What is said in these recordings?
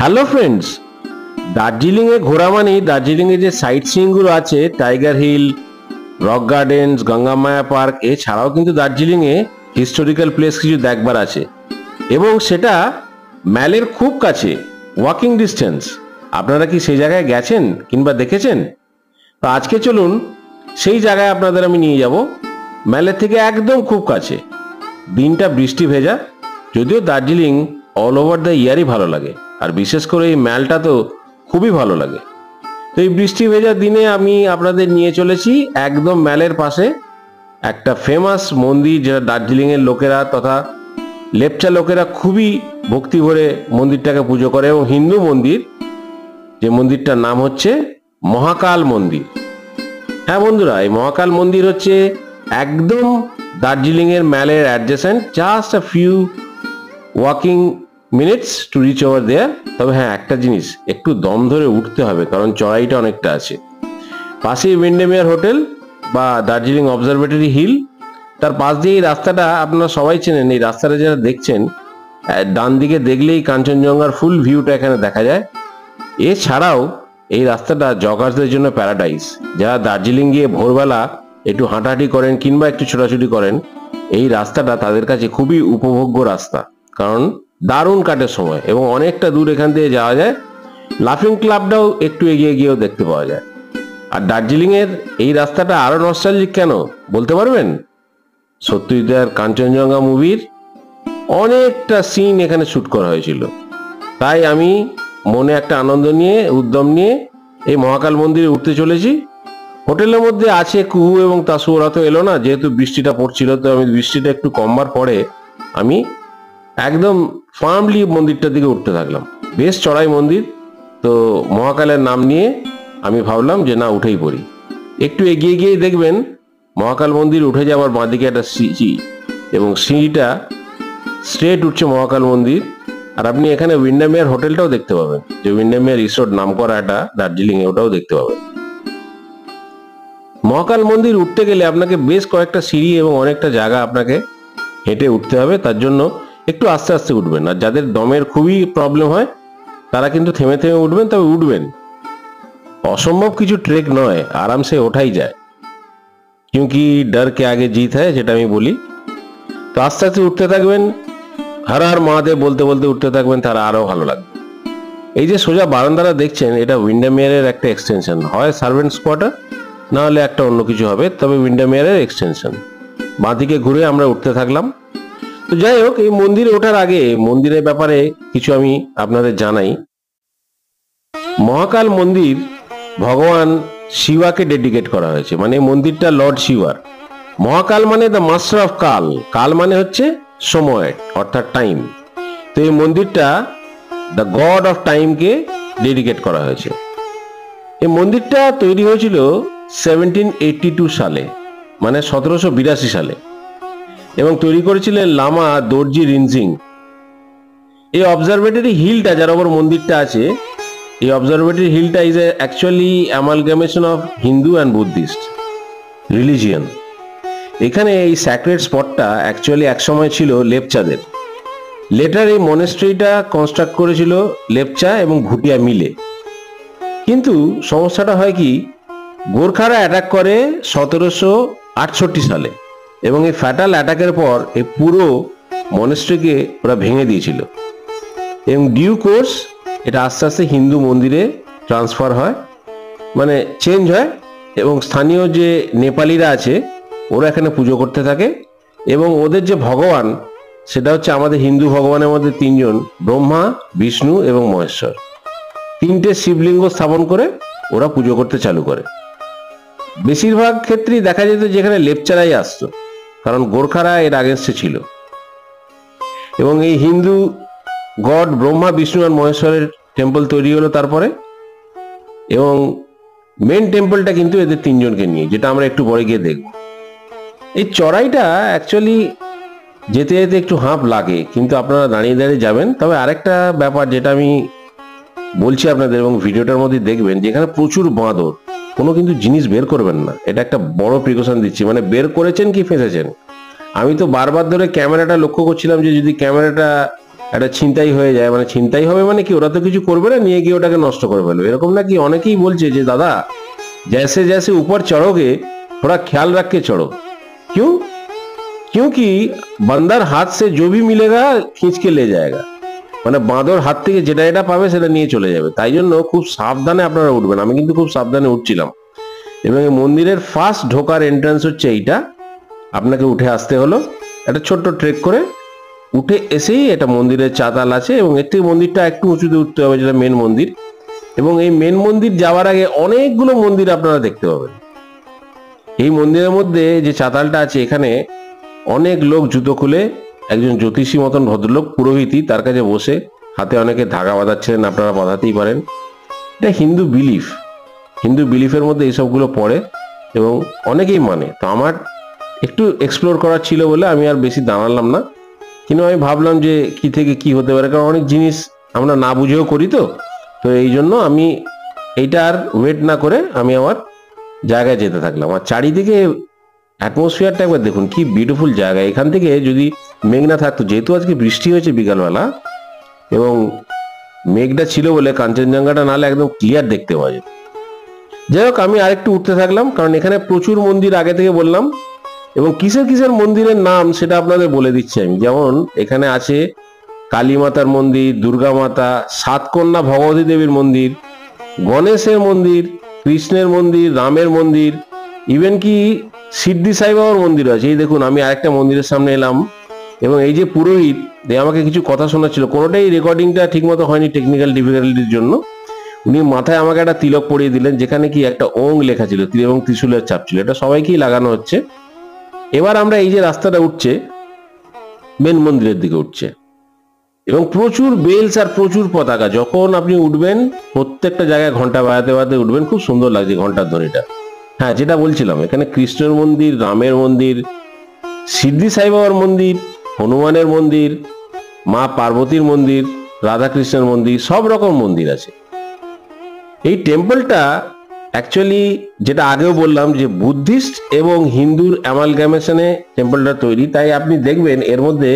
Hello friends, দার্জিলিংয়ে ঘোরা মানেই দার্জিলিংয়ে যে সাইট সিইংগুলো আছে, Tiger Hill, Rock Gardens, Gangamaya Park, এছাড়াও কিন্তু দার্জিলিংয়ে হিস্টোরিক্যাল প্লেস কিছু দেখবার আছে এবং সেটা ম্যালের খুব কাছে, ওয়াকিং ডিস্টেন্স। আপনারা কি সেই জায়গায় গেছেন কিংবা দেখেছেন? তো আজকে চলুন সেই জায়গায় আপনাদের আমি নিয়ে যাব, ম্যালের থেকে একদম খুব কাছে। দিনটা বৃষ্টি ভেজা, যদিও দার্জিলিং অল ওভার দ্য ইয়ারই ভালো লাগে, আর বিশেষ করে এই ম্যালটা তো খুবই ভালো লাগে। তো এই বৃষ্টি ভেজা দিনে আমি আপনাদের নিয়ে চলেছি একদম ম্যালের পাশে একটা ফেমাস মন্দির, যেটা দার্জিলিংয়ের লোকেরা তথা লেপচা লোকেরা খুবই ভক্তি ভরে মন্দিরটাকে পুজো করে, এবং হিন্দু মন্দির, যে মন্দিরটার নাম হচ্ছে মহাকাল মন্দির। হ্যাঁ বন্ধুরা, এই মহাকাল মন্দির হচ্ছে একদম দার্জিলিংয়ের ম্যালের adjacent, just a few walking minutes to reach over there. তবে হ্যাঁ, একটা জিনিস, একটু দম ধরে উঠতে হবে, কারণ চড়াইটা অনেকটা আছে। পাশেই উইন্ডেমিয়ার হোটেল বা দার্জিলিং অবজারভেটরি হিল, তার পাশ দিয়ে এই রাস্তাটা আপনারা সবাই চেনেন। এই রাস্তাটা যারা দেখছেন, ডান দিকে দেখলেই কাঞ্চনজঙ্ঘার ফুল ভিউটা এখানে দেখা যায়। এছাড়াও এই রাস্তাটা জগার্সদের জন্য প্যারাডাইস। যারা দার্জিলিং গিয়ে ভোরবেলা একটু হাঁটাহাঁটি করেন কিংবা একটু ছোটাছুটি করেন, এই রাস্তাটা তাদের কাছে খুবই উপভোগ্য রাস্তা, কারণ দারুণ কাটের সময় এবং অনেকটা দূর এখান থেকে যাওয়া যায়। লাফিং ক্লাবটাও একটু এগিয়ে গিয়েও দেখতে পাওয়া যায়। আর দার্জিলিংয়ের এই রাস্তাটা আরো নস্টালজিক কেন বলতে পারবেন? সত্যজিৎ কাঞ্চনজঙ্ঘা মুভির অনেকটা সিন এখানে শুট করা হয়েছিল। তাই আমি মনে একটা আনন্দ নিয়ে, উদ্যম নিয়ে এই মহাকাল মন্দিরে উঠতে চলেছি। হোটেলের মধ্যে আছে কুহু এবং তাসু, ওরা তো এলো না, যেহেতু বৃষ্টিটা পড়ছিল। তো আমি বৃষ্টিটা একটু কমবার পরে আমি একদম ফার্মলি মন্দিরটার দিকে উঠতে থাকলাম। বেশ চড়াই মন্দির, তো মহাকালের নাম নিয়ে আমি ভাবলাম যে না, উঠেই পড়ি। একটু এগিয়ে গিয়েই দেখবেন মহাকাল মন্দির উঠে যাওয়ার বাঁদিকে একটা সিঁড়ি, এবং সিঁড়িটা স্ট্রেট উঠছে মহাকাল মন্দির। আর আপনি এখানে উইন্ডেমিয়ার হোটেলটাও দেখতে পাবেন, যে উইন্ডেমিয়ার রিসোর্ট নাম করা একটা দার্জিলিং এ, ওটাও দেখতে পাবেন। মহাকাল মন্দির উঠতে গেলে আপনাকে বেশ কয়েকটা সিঁড়ি এবং অনেকটা জায়গা আপনাকে হেঁটে উঠতে হবে, তার জন্য একটু আস্তে আস্তে উঠবেন। আর যাদের দমের খুবই প্রবলেম হয় তারা কিন্তু থেমে থেমে উঠবেন, তবে উঠবেন। অসম্ভব কিছু ট্রেক নয়, আরামসে ওঠাই যায়, क्योंकि डर के आगे जीत है, যেটা আমি বলি। তো আস্তে আস্তে উঠতে থাকবেন, হর হর মহাদেব বলতে বলতে উঠতে থাকবেন, তারা আরো ভালো লাগবে। এই যে সোজা বারান্দাটা দেখছেন, এটা উইন্ডেমিয়ারের একটা এক্সটেনশন, হয় সার্ভেন্টস কোয়ার্টার, না হলে একটা অন্য কিছু হবে, তবে উইন্ডেমিয়ারের এক্সটেনশন। বাঁদিকে ঘুরে আমরা উঠতে থাকলাম। তো যাই হোক, এই মন্দিরে ওঠার আগে মন্দিরের ব্যাপারে কিছু আমি আপনাদের জানাই। মহাকাল মন্দির ভগবান শিবাকে ডেডিকেট করা হয়েছে, মানে মন্দিরটা লর্ড শিবার। মহাকাল মানে দ্য মাস্টার অফ কাল, কাল মানে হচ্ছে সময় অর্থাৎ টাইম। তো এই মন্দিরটা দ্য গড অফ টাইমকে ডেডিকেট করা হয়েছে। এই মন্দিরটা তৈরি হয়েছিল 1782 সালে, মানে 1782 সালে, এবং তৈরি করেছিলেন লামা দর্জি রিনজিং। এই অবজারভেটরি হিলটা, যার ওপর মন্দিরটা আছে, এই অবজারভেটরি হিলটা is actually amalgamation of Hindu and Buddhist religion. এখানে এই স্যাক্রেড স্পটটা অ্যাকচুয়ালি একসময় ছিল লেপচাদের। লেটার এই মনেস্ট্রিটা কনস্ট্রাক্ট করেছিল লেপচা এবং ভুটিয়া মিলে। কিন্তু সমস্যাটা হয় কি, গোর্খারা অ্যাটাক করে 1768 সালে, এবং এই ফ্যাটাল অ্যাটাকের পর এই পুরো মনেস্ট্রিকে ওরা ভেঙে দিয়েছিল, এবং ডিউ কোর্স এটা আস্তে আস্তে হিন্দু মন্দিরে ট্রান্সফার হয়, মানে চেঞ্জ হয়, এবং স্থানীয় যে নেপালিরা আছে ওরা এখানে পুজো করতে থাকে। এবং ওদের যে ভগবান, সেটা হচ্ছে আমাদের হিন্দু ভগবানের মধ্যে তিনজন, ব্রহ্মা, বিষ্ণু এবং মহেশ্বর। তিনটে শিবলিঙ্গ স্থাপন করে ওরা পুজো করতে চালু করে। বেশিরভাগ ক্ষেত্রেই দেখা যেত যেখানে লেপচারাই আসতো, কারণ গোর্খারা এর আগেনস্টে ছিল। এবং এই হিন্দু গড ব্রহ্মা, বিষ্ণু আর মহেশ্বরের টেম্পল তৈরি হলো তারপরে, এবং মেন টেম্পলটা কিন্তু এদের তিনজনকে নিয়ে, যেটা আমরা একটু পরে গিয়ে দেখব। এই চড়াইটা অ্যাকচুয়ালি যেতে যেতে একটু হাঁপ লাগে, কিন্তু আপনারা দাঁড়িয়ে দাঁড়িয়ে যাবেন। তবে আরেকটা ব্যাপার যেটা আমি বলছি আপনাদের, এবং ভিডিওটার মধ্যে দেখবেন, যেখানে প্রচুর বাঁদর, কোনো কিন্তু জিনিস বের করবেন না, এটা একটা বড় প্রিকশন দিচ্ছি। মানে বের করেছেন কি ফেঁসেছেন। আমি তো বারবার ধরে ক্যামেরাটা লক্ষ্য করছিলাম যে যদি ক্যামেরাটা একটা ছিনতাই হয়ে যায়, মানে ছিনতাই হবে মানে কি, ওরা তো কিছু করবে না, নিয়ে গিয়ে ওটাকে নষ্ট করে ফেলবে, এরকম নাকি অনেকেই বলছে যে দাদা जैसे जैसे ऊपर चढ़ोगे थोड़ा ख्याल रख के चढ़ो। क्यों? क्योंकि बंदर हाथ से जो भी मिलेगा खींच के ले जाएगा, মানে বাঁদর হাত থেকে যেটা এটা পাবে সেটা নিয়ে চলে যাবে, তাই জন্য খুব সাবধানে আপনারা উঠবেন। আমি কিন্তু খুব সাবধানে উঠছিলাম, এবং এই মন্দিরের ফার্স্ট ঢোকার এন্ট্রান্স হচ্ছে এইটা। আপনাকে উঠে আসতে হলো একটা ছোট্ট ট্রেক করে, উঠে এসেই এটা মন্দিরের চাতাল আছে, এবং এর থেকে মন্দিরটা একটু উঁচুতে উঠতে হবে, যেটা মেন মন্দির। এবং এই মেন মন্দির যাওয়ার আগে অনেকগুলো মন্দির আপনারা দেখতে পাবেন। এই মন্দিরের মধ্যে যে চাতালটা আছে, এখানে অনেক লোক জুতো খুলে, একজন জ্যোতিষী মতন ভদ্রলোক পুরোহিতই তার কাছে বসে হাতে অনেকে ধাগা বাঁধাচ্ছেন, আপনারা বাঁধাতেই পারেন। এটা হিন্দু বিলিফ, হিন্দু বিলিফের মধ্যে এইসবগুলো পড়ে এবং অনেকেই মানে। তো আমার একটু এক্সপ্লোর করার ছিল বলে আমি আর বেশি দাঁড়ালাম না, কিন্তু আমি ভাবলাম যে কি থেকে কি হতে পারে, কারণ অনেক জিনিস আমরা না বুঝেও করি। তো তো এই জন্য আমি এইটা আর ওয়েট না করে আমি আমার জায়গায় যেতে থাকলাম। আর চারিদিকে অ্যাটমসফিয়ারটা একবার দেখুন, কি বিউটিফুল জায়গা। এখান থেকে যদি মেঘ না থাকতো, যেহেতু আজকে বৃষ্টি হয়েছে বিকালবেলা, এবং মেঘটা ছিল বলে কাঞ্চনজঙ্ঘাটা নাহলে একদম ক্লিয়ার দেখতে পাওয়া যেত। যাই হোক, আমি আরেকটু উঠতে থাকলাম, কারণ এখানে প্রচুর মন্দির আগে থেকে বললাম, এবং কিসের কিসের মন্দিরের নাম সেটা আপনাদের বলে দিচ্ছি আমি। যেমন এখানে আছে কালী মাতার মন্দির, দুর্গা মাতা, সাতকন্যা ভগবতী দেবীর মন্দির, গণেশের মন্দির, কৃষ্ণের মন্দির, রামের মন্দির, ইভেন কি সিদ্ধি সাই বাবার মন্দির আছে। এই দেখুন, আমি আরেকটা মন্দিরের সামনে এলাম, এবং এই যে পুরোহিত আমাকে কিছু কথা শোনাচ্ছিল, কোনোটাই রেকর্ডিংটা ঠিকমতো হয়নি টেকনিক্যাল ডিফিকাল্টির জন্য। উনি মাথায় আমাকে একটা তিলক পরিয়ে দিলেন, যেখানে কি একটা ওং লেখা ছিল এবং ত্রিশূলের চাপ ছিল। এটা সবাইকেই লাগানো হচ্ছে। এবার আমরা এই যে রাস্তাটা উঠছে মেন মন্দিরের দিকে উঠছে, এবং প্রচুর বেলস আর প্রচুর পতাকা। যখন আপনি উঠবেন প্রত্যেকটা জায়গায় ঘন্টা বাজাতে বাজাতে উঠবেন, খুব সুন্দর লাগছে ঘন্টার ধ্বনিটা। হ্যাঁ, যেটা বলছিলাম, এখানে কৃষ্ণের মন্দির, রামের মন্দির, সিদ্ধি সাই বাবার মন্দির, হনুমানের মন্দির, মা পার্বতীর মন্দির, রাধাকৃষ্ণের মন্দির, সব রকম মন্দির আছে। এই টেম্পলটা অ্যাকচুয়ালি, যেটা আগেও বললাম, যে বুদ্ধিস্ট এবং হিন্দুর অ্যামালগামেশনে টেম্পলটা তৈরি। তাই আপনি দেখবেন এর মধ্যে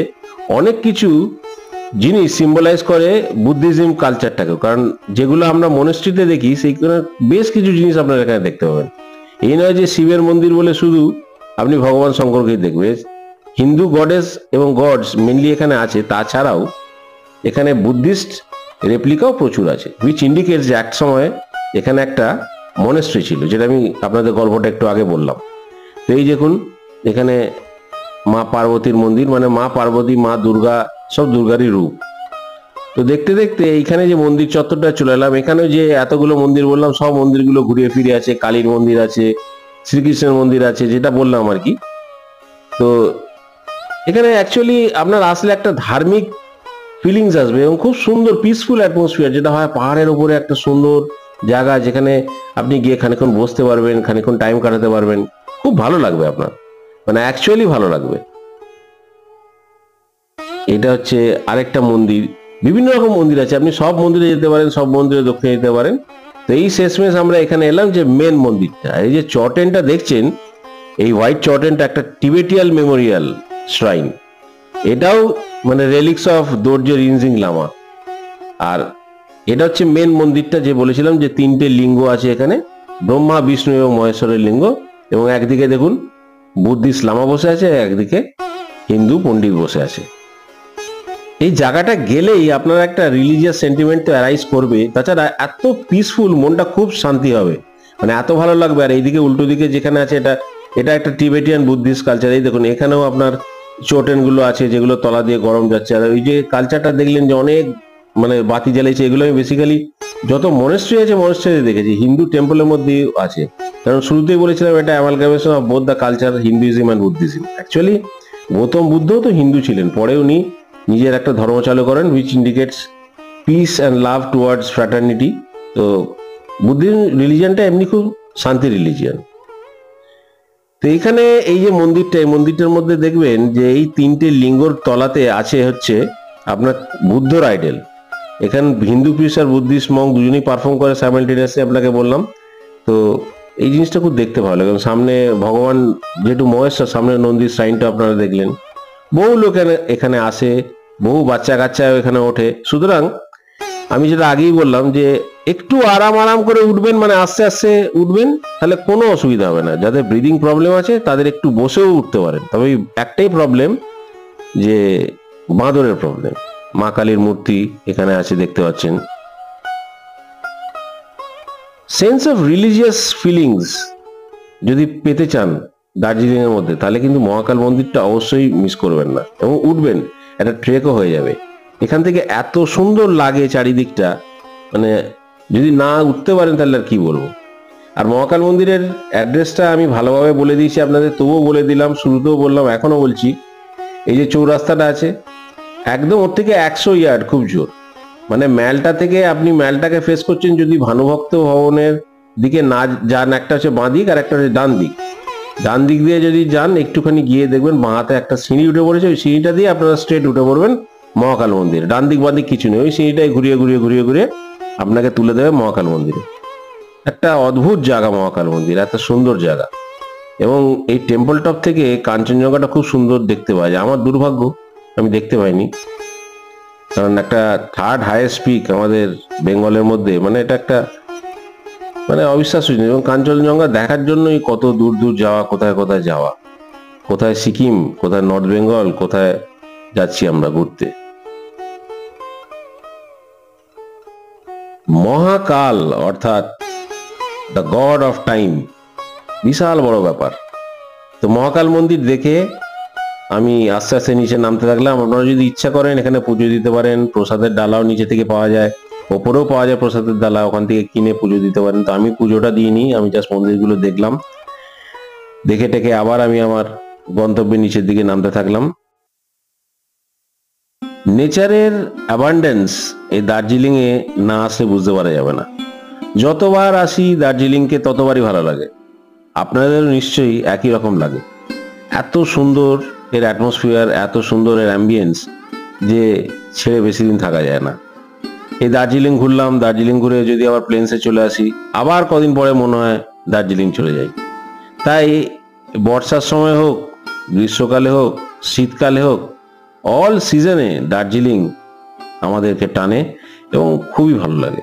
অনেক কিছু জিনিস সিম্বলাইজ করে বুদ্ধিজম কালচারটাকে, কারণ যেগুলো আমরা মনেস্ট্রিতে দেখি সেইগুলো বেশ কিছু জিনিস আপনারা এখানে দেখতে পাবেন। এই নয় যে শিবের মন্দির বলে শুধু আপনি ভগবান শঙ্করকেই দেখবেন, হিন্দু গডেস এবং গডস মেনলি এখানে আছে। তাছাড়াও এখানে বুদ্ধিস্ট রেপ্লিকাও প্রচুর আছে, হুইচ ইন্ডিকেটস যে এক সময় এখানে একটা মনেস্ট্রি ছিল, যেটা আমি আপনাদের গল্পটা একটু আগে বললাম। তো এই দেখুন, এখানে মা পার্বতীর মন্দির, মানে মা পার্বতী, মা দুর্গা, সব দুর্গারই রূপ। তো দেখতে দেখতে এইখানে যে মন্দির চত্বরটা চলে এলাম। এখানে যে এতগুলো মন্দির বললাম, সব মন্দিরগুলো ঘুরিয়ে ফিরে আছে। কালীর মন্দির আছে, শ্রীকৃষ্ণের মন্দির আছে, যেটা বললাম আর কি। তো এখানে অ্যাকচুয়ালি আপনার আসলে একটা ধার্মিক ফিলিংস আসবে, এবং খুব সুন্দর পিসফুল অ্যাটমসফিয়ার, যেটা হয় পাহাড়ের উপরে একটা সুন্দর জায়গা, যেখানে আপনি গিয়ে খানিকক্ষণ বসতে পারবেন, খানিকক্ষণ টাইম কাটাতে পারবেন। খুব ভালো লাগবে আপনার, মানে অ্যাকচুয়ালি ভালো লাগবে। এটা হচ্ছে আরেকটা মন্দির। বিভিন্ন রকম মন্দির আছে, আপনি সব মন্দিরে যেতে পারেন, সব মন্দিরে দক্ষিণে যেতে পারেন। তো এই শেষমেশ আমরা এখানে এলাম যে মেন মন্দিরটা। এই যে চটেনটা দেখছেন, এই হোয়াইট চটেনটা একটা টিবেটিয়ান মেমোরিয়াল শ্রাইন। এটাও মানে রেলিক্স অফ দোর্জে রিনজিং লামা। আর এটা হচ্ছে মেন মন্দিরটা, যে বলেছিলাম যে তিনটে লিঙ্গ আছে এখানে, ব্রহ্মা, বিষ্ণু এবং মহেশ্বরের লিঙ্গ। এবং একদিকে দেখুন বুদ্ধিস্ট লামা বসে আছে, একদিকে হিন্দু পণ্ডিত বসে আছে। এই জায়গাটা গেলেই আপনার একটা রিলিজিয়াস সেন্টিমেন্ট তো অ্যারাইজ করবে। তাছাড়া এত পিসফুল, মনটা খুব শান্তি হবে, মানে এত ভালো লাগবে। আর এইদিকে উল্টো দিকে যেখানে আছে, এটা একটা টিবেটিয়ান বুদ্ধিস্ট কালচার। এই দেখুন, এখানেও আপনার চোটেন গুলো আছে, যেগুলো তলা দিয়ে গরম যাচ্ছে। আর ওই যে কালচারটা দেখলেন যে অনেক মানে বাতি জ্বালিয়েছে, এগুলো আমি বেসিক্যালি যত মনেস্ট্রি আছে মনেস্ট্রি দেখেছি, হিন্দু টেম্পলের মধ্যেই আছে। কারণ শুরুতেই বলেছিলাম এটা amalgamation of both the culture, Hinduism and Buddhism. Actually Gautam বুদ্ধও তো হিন্দু ছিলেন, পরে উনি নিজের একটা ধর্ম চালু করেন, which indicates piece and love towards fraternity. তো বুদ্ধিজম রিলিজিয়ানটা এমনি খুব শান্তি রিলিজিয়ান। তো এখানে এই যে মন্দিরটা, এই মন্দিরটার মধ্যে দেখবেন যে এই তিনটে লিঙ্গর তলাতে আছে হচ্ছে আপনার বুদ্ধর আইডেল। এখানে হিন্দু প্রিস্ট আর বুদ্ধিস্ট মঙ্ক দুজনেই পারফর্ম করে সাইমালটেনিয়াসলি, আপনাকে বললাম। তো এই জিনিসটা খুব দেখতে ভালো লাগে। সামনে ভগবান যেহেতু মহেশ্বর, সামনে নন্দীর সাইনটা আপনারা দেখলেন। বহু লোক এখানে আসে, বহু বাচ্চা কাচ্চা এখানে ওঠে। সুতরাং আমি যেটা আগেই বললাম যে একটু আরাম আরাম করে উঠবেন, মানে আস্তে আস্তে উঠবেন, তাহলে কোনো অসুবিধা হবে না। যাদের ব্রিদিং প্রবলেম আছে তাদের একটু বসেও উঠতে পারেন, তবে একটাই প্রবলেম যে বাঁদরের প্রবলেম। মা কালীর মূর্তি এখানে আছে দেখতে পাচ্ছেন। সেন্স অফ রিলিজিয়াস ফিলিংস যদি পেতে চান দার্জিলিং এর মধ্যে, তাহলে কিন্তু মহাকাল মন্দিরটা অবশ্যই মিস করবেন না, এবং উঠবেন, একটা ট্রেকও হয়ে যাবে। এখান থেকে এত সুন্দর লাগে চারিদিকটা, মানে যদি না উঠতে পারেন তাহলে আর কি বলবো। আর মহাকাল মন্দিরের অ্যাড্রেসটা আমি ভালোভাবে বলে দিয়েছি আপনাদের, তবুও বলে দিলাম, শুরুতেও বললাম, এখনো বলছি। এই যে চৌরাস্তাটা আছে, একদম ওর থেকে 100 ইয়ার্ড, খুব জোর, মানে ম্যালটা থেকে আপনি ম্যালটাকে ফেস করছেন, যদি ভানুভক্ত ভবনের দিকে না যান, একটা হচ্ছে বাঁ দিক আর একটা হচ্ছে ডান দিক। ডান দিক দিয়ে যদি যান একটুখানি গিয়ে দেখবেন বাঁহাতে একটা সিঁড়ি উঠে পড়েছে, ওই সিঁড়িটা দিয়ে আপনারা স্ট্রেট উঠে পড়বেন মহাকাল মন্দির। ডান দিক বাঁ দিক কিছু নেই, ওই সিঁড়িটাই ঘুরিয়ে ঘুরিয়ে ঘুরিয়ে ঘুরিয়ে আপনাকে তুলে দেবে মহাকাল মন্দিরে। একটা অদ্ভুত জায়গা মহাকাল মন্দির, এত সুন্দর জায়গা। এবং এই টেম্পল টপ থেকে কাঞ্চনজঙ্ঘাটা খুব সুন্দর দেখতে পাওয়া যায়। আমার দুর্ভাগ্য আমি দেখতে পাইনি, কারণ একটা থার্ড হাইয়েস্ট পিক আমাদের বেঙ্গলের মধ্যে, মানে এটা একটা মানে অবিশ্বাস্য জিনিস। এবং কাঞ্চনজঙ্ঘা দেখার জন্যই কত দূর দূর যাওয়া, কোথায় কোথায় যাওয়া, কোথায় সিকিম, কোথায় নর্থ বেঙ্গল, কোথায় যাচ্ছি আমরা ঘুরতে। মহাকাল অর্থাৎ দ্য গড অফ টাইম, বিশাল বড় ব্যাপার। তো মহাকাল মন্দির দেখে আমি আস্তে আস্তে নিচে নামতে থাকলাম। আপনারা যদি ইচ্ছা করেন এখানে পুজো দিতে পারেন, প্রসাদের ডালাও নিচে থেকে পাওয়া যায়, ওপরেও পাওয়া যায় প্রসাদের ডালা, ওখান থেকে কিনে পুজো দিতে পারেন। তো আমি পুজোটা দিইনি, আমি জাস্ট মন্দিরগুলো দেখলাম, দেখে টেকে আবার আমি আমার গন্তব্যের নিচের দিকে নামতে থাকলাম। নেচারের অ্যাবান্ডেন্স এই দার্জিলিং এ না আসলে বুঝতে পারা যাবে না। যতবার আসি দার্জিলিংকে ততবারই ভালো লাগে। আপনাদেরও নিশ্চয়ই একই রকম লাগে। এত সুন্দর এর অ্যাটমসফিয়ার, এত সুন্দর এর অ্যাম্বিয়েন্স যে ছেড়ে বেশি দিন থাকা যায় না। এই দার্জিলিং ঘুরলাম, দার্জিলিং ঘুরে যদি আবার প্লেন্সে চলে আসি, আবার কদিন পরে মনে হয় দার্জিলিং চলে যাই। তাই বর্ষার সময় হোক, গ্রীষ্মকালে হোক, শীতকালে হোক, অল সিজনে দার্জিলিং আমাদেরকে টানে এবং খুবই ভালো লাগে।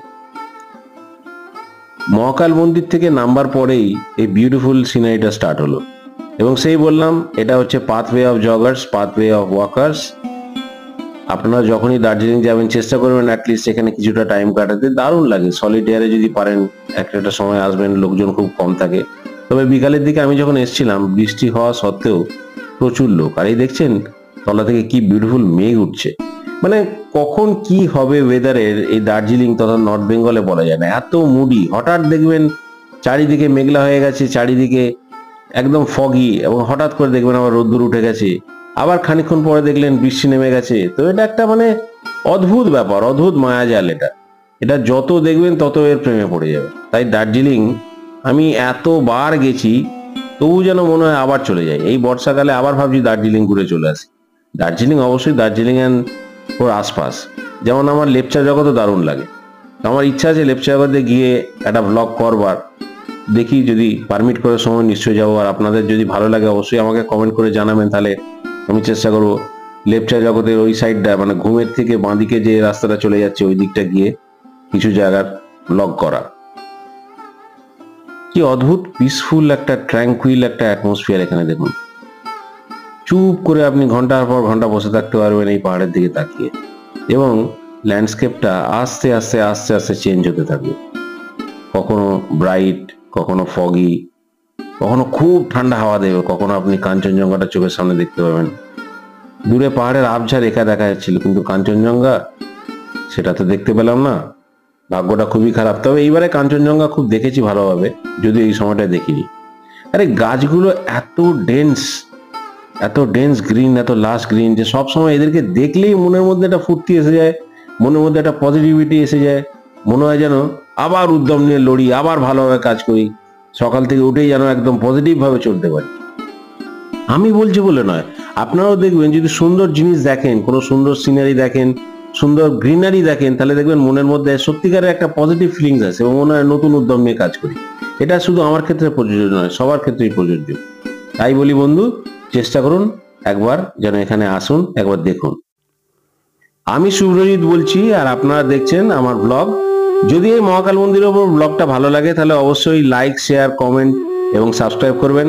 মহাকাল মন্দির থেকে নামবার পরেই এই বিউটিফুল সিনারিটা স্টার্ট হলো, এবং সেই বললাম এটা হচ্ছে pathway of joggers, pathway of workers. আপনারা যখনই দার্জিলিং যাবেন চেষ্টা করবেন অ্যাটলিস্ট এখানে কিছুটা টাইম কাটাতে, দারুণ লাগে। সলিটেয়ারে যদি পারেন একটা সময় আসবেন, লোকজন খুব কম থাকে। তবে বিকালের দিকে আমি যখন এসেছিলাম বৃষ্টি হওয়া সত্ত্বেও প্রচুর লোক। আর এই দেখছেন তলা থেকে কি বিউটিফুল মেঘ উঠছে, মানে কখন কি হবে ওয়েদারের এই দার্জিলিং তথা নর্থ বেঙ্গলে বলা যায় না। এত মুডি, হঠাৎ দেখবেন চারিদিকে মেঘলা হয়ে গেছে, চারিদিকে একদম ফগি, এবং হঠাৎ করে দেখবেন আবার রোদ্দুর উঠে গেছে, আবার খানিকক্ষণ পরে দেখলেন বৃষ্টি নেমে গেছে। তো এটা একটা মানে অদ্ভুত ব্যাপার, অদ্ভুত মায়াজাল। এটা যত দেখবেন তত এর প্রেমে পড়ে যাবে। তাই দার্জিলিং আমি এতবার গেছি, তবু যেন মনে হয় আবার চলে যায়। এই বর্ষাকালে আবার ভাবছি দার্জিলিং ঘুরে চলে আসি। দার্জিলিং অবশ্যই, দার্জিলিং অ্যান্ড ওর আশপাশ, যেমন আমার লেপচা জগৎও দারুণ লাগে। আমার ইচ্ছা আছে লেপচা জগতে গিয়ে একটা ব্লগ করবার, দেখি যদি পারমিট করে সময় নিশ্চয়ই যাবো। আর আপনাদের যদি ভালো লাগে অবশ্যই আমাকে কমেন্ট করে জানাবেন, তাহলে আমি চেষ্টা করবো লেপচা জগতের ওই সাইডটা, মানে ঘুমের থেকে বাঁদিকে যে রাস্তাটা চলে যাচ্ছে ওই দিকটা গিয়ে কিছু জায়গার ব্লগ করা। কি অদ্ভুত পিসফুল একটা ট্র্যাঙ্কুইল একটা অ্যাটমসফিয়ার এখানে। দেখুন চুপ করে আপনি ঘন্টার পর ঘন্টা বসে থাকতে পারবেন এই পাহাড়ের দিকে তাকিয়ে, এবং ল্যান্ডস্কেপটা আস্তে আস্তে আস্তে আস্তে চেঞ্জ হতে থাকবে। কখনো ব্রাইট, কখনো ফগি, কখনো খুব ঠান্ডা হাওয়া দেবে, কখনো আপনি কাঞ্চনজঙ্ঘাটা চোখের সামনে দেখতে পাবেন। দূরে পাহাড়ের আবঝা রেখা দেখা যাচ্ছিল, কিন্তু কাঞ্চনজঙ্ঘা সেটা তো দেখতে পেলাম না। ভাগ্যটা খুবই খারাপ। তবে এইবারে কাঞ্চনজঙ্ঘা খুব দেখেছি ভালোভাবে, যদিও এই সময়টা দেখিনি। আরে গাছগুলো এত ডেন্স, এত ডেন্স গ্রিন, এত লাশ গ্রিন, যে সবসময় এদেরকে দেখলেই মনের মধ্যে একটা ফুর্তি এসে যায়, মনের মধ্যে একটা পজিটিভিটি এসে যায়। মনে হয় যেন আবার উদ্যম নিয়ে লড়ি, আবার ভালোভাবে কাজ করি, সকাল থেকে উঠেই যেন একদম পজিটিভ ভাবে চলতে পারি। আমি বলছি বলে নয়, আপনারাও দেখবেন যদি সুন্দর জিনিস দেখেন, কোনো সুন্দর সিনারি দেখেন, সুন্দর গ্রিনারি দেখেন, তাহলে দেখবেন মনের মধ্যে সত্যিকারের একটা পজিটিভ ফিলিংস আছে এবং মনে হয় নতুন উদ্যম নিয়ে কাজ করি। এটা শুধু আমার ক্ষেত্রে প্রযোজ্য নয়, সবার ক্ষেত্রেই প্রযোজ্য। তাই বলি বন্ধু, চেষ্টা করুন একবার যেন এখানে আসুন, একবার দেখুন। আমি শুভ্রজিৎ বলছি, আর আপনারা দেখছেন আমার ব্লগ। যদি এই মহাকাল মন্দিরের উপর ব্লগটা ভালো লাগে তাহলে অবশ্যই লাইক, শেয়ার, কমেন্ট এবং সাবস্ক্রাইব করবেন।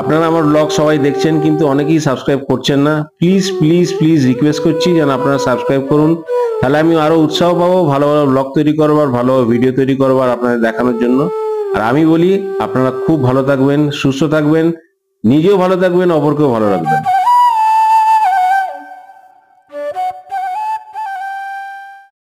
আপনারা আমার ব্লগ সবাই দেখছেন কিন্তু অনেকেই সাবস্ক্রাইব করছেন না। প্লিজ প্লিজ প্লিজ রিকোয়েস্ট করছি যেন আপনারা সাবস্ক্রাইব করুন, তাহলে আমি আরো উৎসাহ পাবো ভালো ভালো ব্লগ তৈরি করবার, ভালো ভিডিও তৈরি করবার আপনাদের দেখানোর জন্য। আর আমি বলি আপনারা খুব ভালো থাকবেন, সুস্থ থাকবেন, নিজেও ভালো থাকবেন, অপরকেও ভালো রাখবেন।